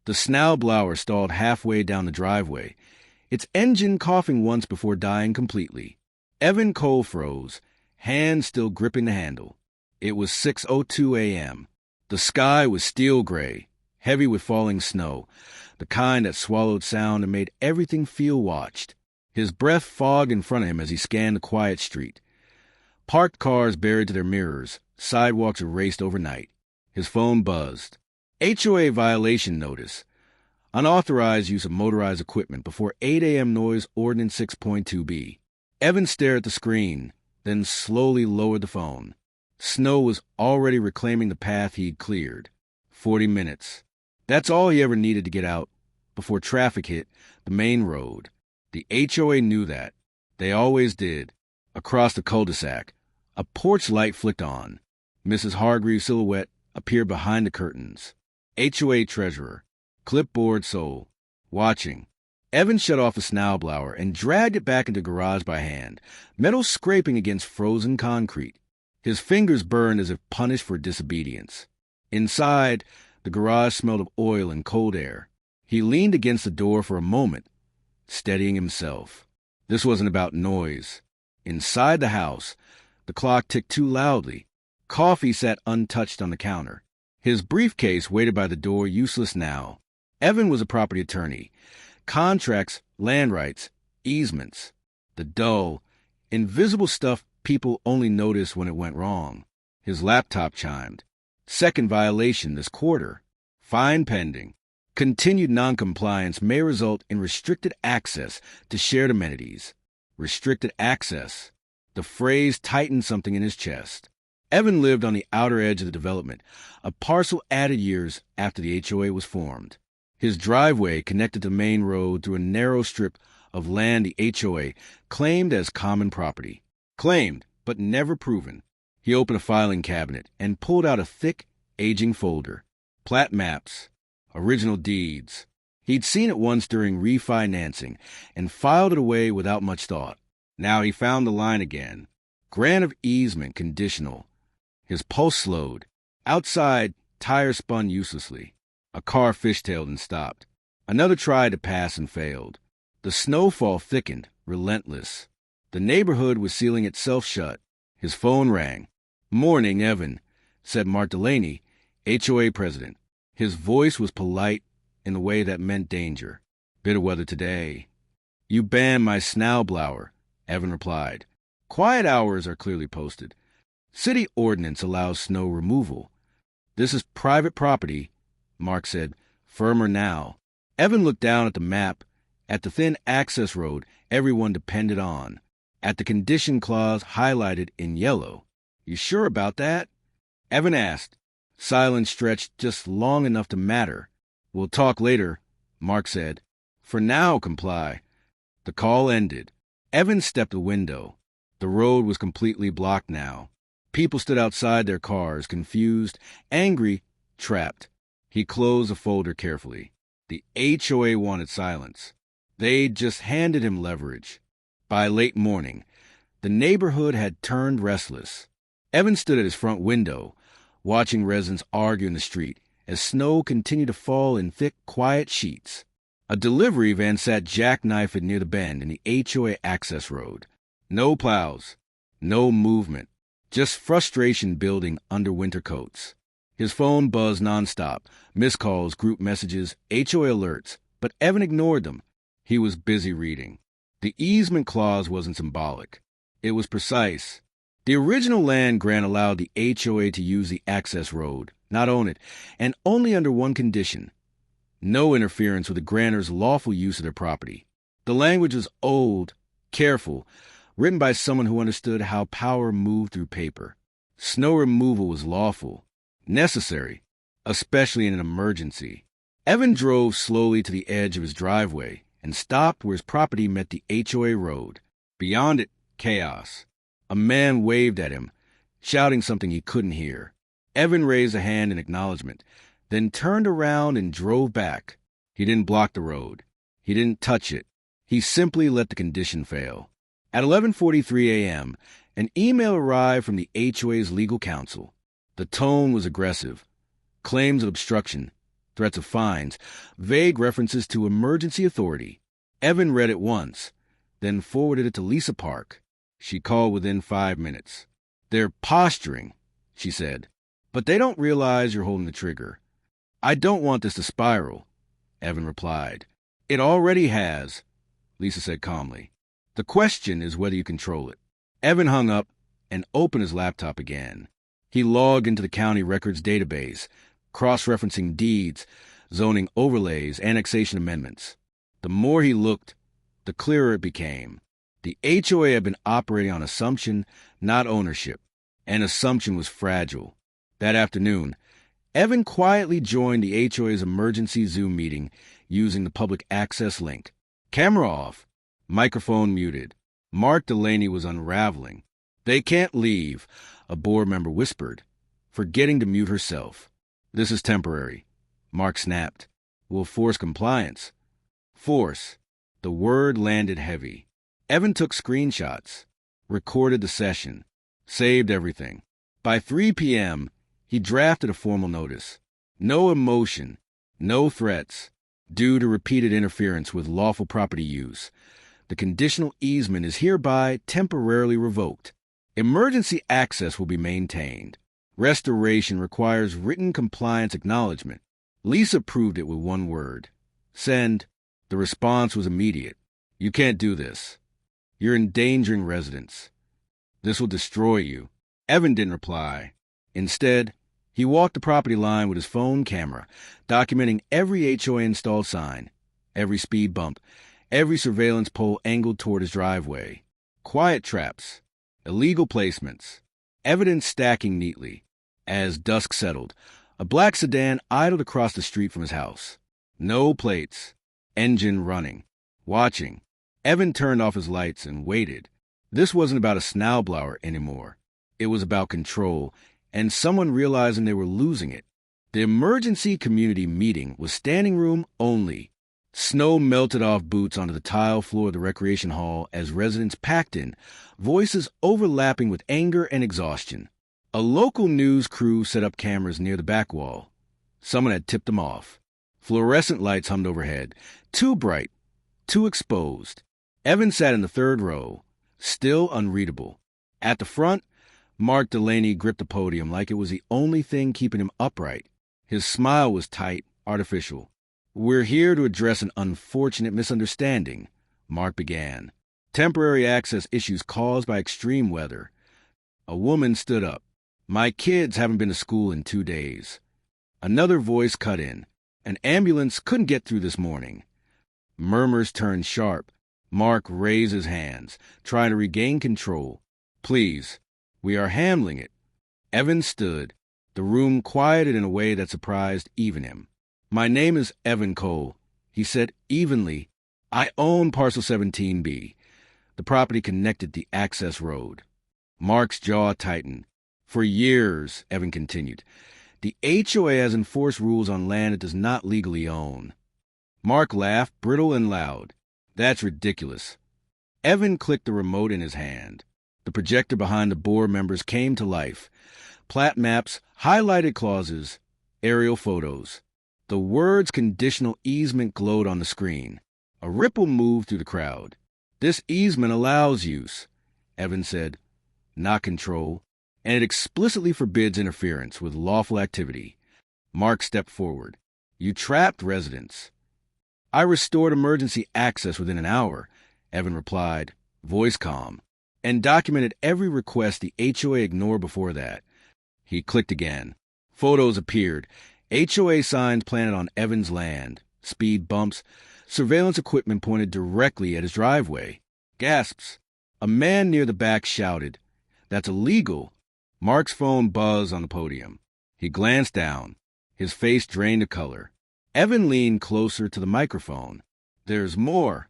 The Snowblower stalled halfway down the driveway, its engine coughing once before dying completely. Evan cold froze, hands still gripping the handle. It was 6:02 a.m. The sky was steel gray, heavy with falling snow, the kind that swallowed sound and made everything feel watched. His breath fogged in front of him as he scanned the quiet street. Parked cars buried to their mirrors, sidewalks erased overnight. His phone buzzed. HOA violation notice. Unauthorized use of motorized equipment before 8 a.m. noise ordinance 6.2b. Evan stared at the screen, then slowly lowered the phone. Snow was already reclaiming the path he'd cleared. 40 minutes. That's all he ever needed to get out before traffic hit the main road. The HOA knew that. They always did. Across the cul-de-sac, a porch light flicked on. Mrs. Hargreaves' silhouette appeared behind the curtains. HOA treasurer, clipboard sole, watching. Evan shut off the Snowblower and dragged it back into the garage by hand, metal scraping against frozen concrete. His fingers burned as if punished for disobedience. Inside, the garage smelled of oil and cold air. He leaned against the door for a moment, steadying himself. This wasn't about noise. Inside the house, the clock ticked too loudly. Coffee sat untouched on the counter. His briefcase waited by the door, useless now. Evan was a property attorney. Contracts, land rights, easements. The dull, invisible stuff people only noticed when it went wrong. His laptop chimed. Second violation this quarter. Fine pending. Continued noncompliance may result in restricted access to shared amenities. Restricted access. The phrase tightened something in his chest. Evan lived on the outer edge of the development, a parcel added years after the HOA was formed. His driveway connected the main road through a narrow strip of land the HOA claimed as common property. Claimed, but never proven. He opened a filing cabinet and pulled out a thick, aging folder. Plat maps. Original deeds. He'd seen it once during refinancing and filed it away without much thought. Now he found the line again. Grant of easement conditional. His pulse slowed. Outside, tires spun uselessly. A car fishtailed and stopped. Another tried to pass and failed. The snowfall thickened, relentless. The neighborhood was sealing itself shut. His phone rang. "Morning, Evan," said Mark Delaney, HOA president. His voice was polite in the way that meant danger. "Bitter weather today." "You banned my Snowblower," Evan replied. "Quiet hours are clearly posted. City ordinance allows snow removal. This is private property," Mark said, firmer now. Evan looked down at the map, at the thin access road everyone depended on, at the condition clause highlighted in yellow. "You sure about that?" Evan asked. Silence stretched just long enough to matter. "We'll talk later," Mark said. "For now, comply." The call ended. Evan stepped the window. The road was completely blocked now. People stood outside their cars, confused, angry, trapped. He closed the folder carefully. The HOA wanted silence. They'd just handed him leverage. By late morning, the neighborhood had turned restless. Evan stood at his front window, watching residents argue in the street as snow continued to fall in thick, quiet sheets. A delivery van sat jackknifed near the bend in the HOA access road. No plows, no movement, just frustration building under winter coats. His phone buzzed nonstop, missed calls, group messages, HOA alerts, but Evan ignored them. He was busy reading. The easement clause wasn't symbolic. It was precise. The original land grant allowed the HOA to use the access road, not own it, and only under one condition: no interference with the grantor's lawful use of their property. The language was old, careful, written by someone who understood how power moved through paper. Snow removal was lawful, necessary, especially in an emergency. Evan drove slowly to the edge of his driveway and stopped where his property met the HOA road. Beyond it, chaos. A man waved at him, shouting something he couldn't hear. Evan raised a hand in acknowledgement, then turned around and drove back. He didn't block the road. He didn't touch it. He simply let the condition fail. At 11:43 a.m., an email arrived from the HOA's legal counsel. The tone was aggressive. Claims of obstruction. threats of fines, vague references to emergency authority. Evan read it once, then forwarded it to Lisa Park. She called within 5 minutes. "They're posturing," she said, "but they don't realize you're holding the trigger." "I don't want this to spiral," Evan replied. "It already has," Lisa said calmly. "The question is whether you control it." Evan hung up and opened his laptop again. He logged into the county records database, cross-referencing deeds, zoning overlays, annexation amendments. The more he looked, the clearer it became. The HOA had been operating on assumption, not ownership, and assumption was fragile. That afternoon, Evan quietly joined the HOA's emergency Zoom meeting using the public access link. Camera off, microphone muted. Mark Delaney was unraveling. "They can't leave," a board member whispered, forgetting to mute herself. "This is temporary," Mark snapped. "We'll force compliance." Force. The word landed heavy. Evan took screenshots, recorded the session, saved everything. By 3 p.m., he drafted a formal notice. No emotion, no threats, due to repeated interference with lawful property use. The conditional easement is hereby temporarily revoked. Emergency access will be maintained. Restoration requires written compliance acknowledgement. Lisa proved it with one word. Send. The response was immediate. "You can't do this. You're endangering residents. This will destroy you." Evan didn't reply. Instead, he walked the property line with his phone camera, documenting every HOA installed sign, every speed bump, every surveillance pole angled toward his driveway. Quiet traps, illegal placements, evidence stacking neatly. As dusk settled, a black sedan idled across the street from his house. No plates, engine running. Watching, Evan turned off his lights and waited. This wasn't about a Snowblower anymore. It was about control, and someone realizing they were losing it. The emergency community meeting was standing room only. Snow melted off boots onto the tile floor of the recreation hall as residents packed in, voices overlapping with anger and exhaustion. A local news crew set up cameras near the back wall. Someone had tipped them off. Fluorescent lights hummed overhead, too bright, too exposed. Evan sat in the third row, still unreadable. At the front, Mark Delaney gripped the podium like it was the only thing keeping him upright. His smile was tight, artificial. "We're here to address an unfortunate misunderstanding," Mark began. "Temporary access issues caused by extreme weather." A woman stood up. "My kids haven't been to school in 2 days." Another voice cut in. "An ambulance couldn't get through this morning." Murmurs turned sharp. Mark raised his hands, trying to regain control. "Please, we are handling it." Evan stood. The room quieted in a way that surprised even him. "My name is Evan Cole," he said evenly. "I own Parcel 17B. The property connected the access road." Mark's jaw tightened. "For years," Evan continued, "the HOA has enforced rules on land it does not legally own." Mark laughed, brittle and loud. "That's ridiculous." Evan clicked the remote in his hand. The projector behind the board members came to life. Plat maps, highlighted clauses, aerial photos. The words conditional easement glowed on the screen. A ripple moved through the crowd. "This easement allows use," Evan said, "not control, and it explicitly forbids interference with lawful activity." Mark stepped forward. "You trapped residents." "I restored emergency access within an hour," Evan replied, voice calm, "and documented every request the HOA ignored before that." He clicked again. Photos appeared. HOA signs planted on Evan's land, speed bumps, surveillance equipment pointed directly at his driveway. Gasps. A man near the back shouted, "That's illegal." Mark's phone buzzed on the podium. He glanced down. His face drained of color. Evan leaned closer to the microphone. "There's more."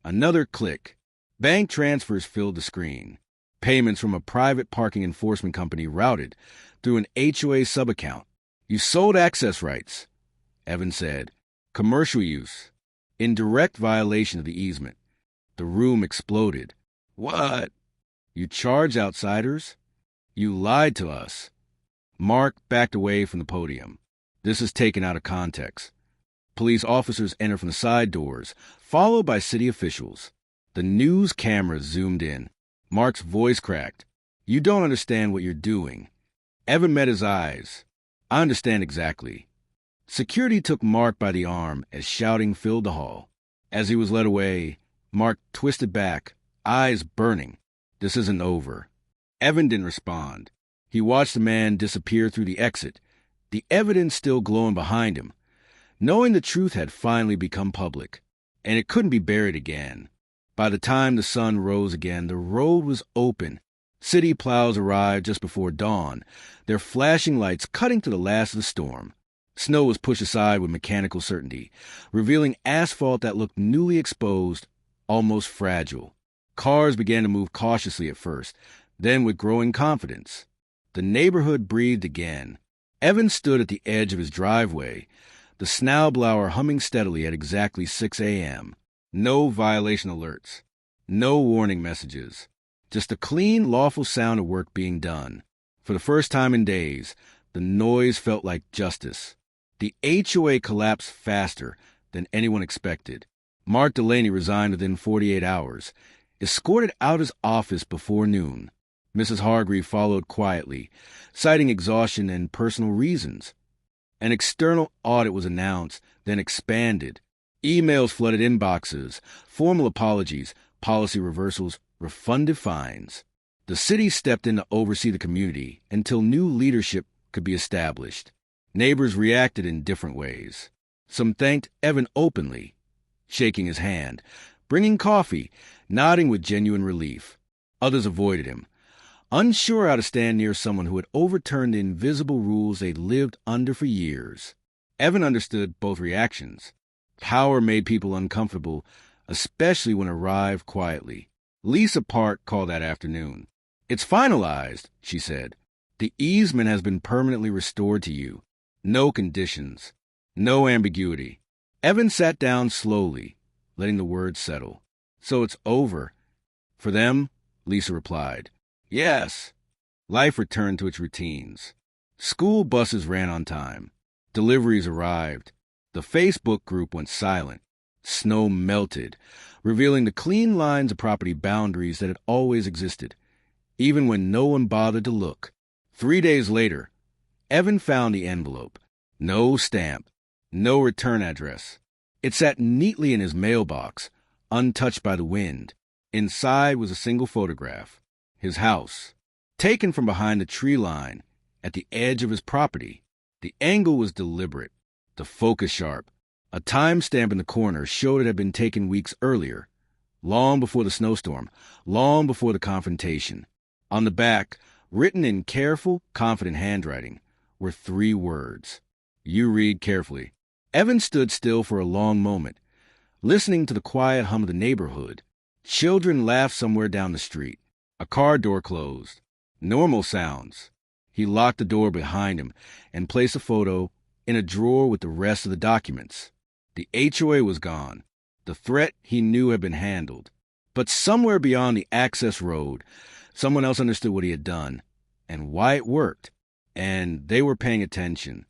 Another click. Bank transfers filled the screen. Payments from a private parking enforcement company routed through an HOA subaccount. "You sold access rights," Evan said. "Commercial use. In direct violation of the easement." The room exploded. "What? You charged outsiders? You lied to us." Mark backed away from the podium. This is taken out of context. Police officers enter from the side doors, followed by city officials. The news cameras zoomed in. Mark's voice cracked. You don't understand what you're doing. Evan met his eyes. I understand exactly. Security took Mark by the arm as shouting filled the hall. As he was led away, Mark twisted back, eyes burning. This isn't over. Evan didn't respond. He watched the man disappear through the exit, the evidence still glowing behind him, knowing the truth had finally become public, and it couldn't be buried again. By the time the sun rose again, the road was open. City plows arrived just before dawn, their flashing lights cutting to the last of the storm. Snow was pushed aside with mechanical certainty, revealing asphalt that looked newly exposed, almost fragile. Cars began to move cautiously at first, then with growing confidence. The neighborhood breathed again. Evan stood at the edge of his driveway, the Snowblower humming steadily at exactly 6 a.m. No violation alerts, no warning messages, just a clean, lawful sound of work being done. For the first time in days, the noise felt like justice. The HOA collapsed faster than anyone expected. Mark Delaney resigned within 48 hours, escorted out his office before noon. Mrs. Hargreave followed quietly, citing exhaustion and personal reasons. An external audit was announced, then expanded. Emails flooded inboxes, formal apologies, policy reversals, refunded fines. The city stepped in to oversee the community until new leadership could be established. Neighbors reacted in different ways. Some thanked Evan openly, shaking his hand, bringing coffee, nodding with genuine relief. Others avoided him, unsure how to stand near someone who had overturned the invisible rules they'd lived under for years. Evan understood both reactions. Power made people uncomfortable, especially when it arrived quietly. Lisa Park called that afternoon. It's finalized, she said. The easement has been permanently restored to you. No conditions. No ambiguity. Evan sat down slowly, letting the words settle. So it's over. For them, Lisa replied. Yes. Life returned to its routines. School buses ran on time. Deliveries arrived. The Facebook group went silent. Snow melted, revealing the clean lines of property boundaries that had always existed, even when no one bothered to look. 3 days later, Evan found the envelope. No stamp. No return address. It sat neatly in his mailbox, untouched by the wind. Inside was a single photograph. His house, taken from behind the tree line at the edge of his property. The angle was deliberate, the focus sharp. A timestamp in the corner showed it had been taken weeks earlier, long before the snowstorm, long before the confrontation. On the back, written in careful, confident handwriting, were 3 words. You read carefully. Evan stood still for a long moment, listening to the quiet hum of the neighborhood. Children laughed somewhere down the street. A car door closed. Normal sounds. He locked the door behind him and placed a photo in a drawer with the rest of the documents. The HOA was gone. The threat he knew had been handled. But somewhere beyond the access road, someone else understood what he had done and why it worked. And they were paying attention.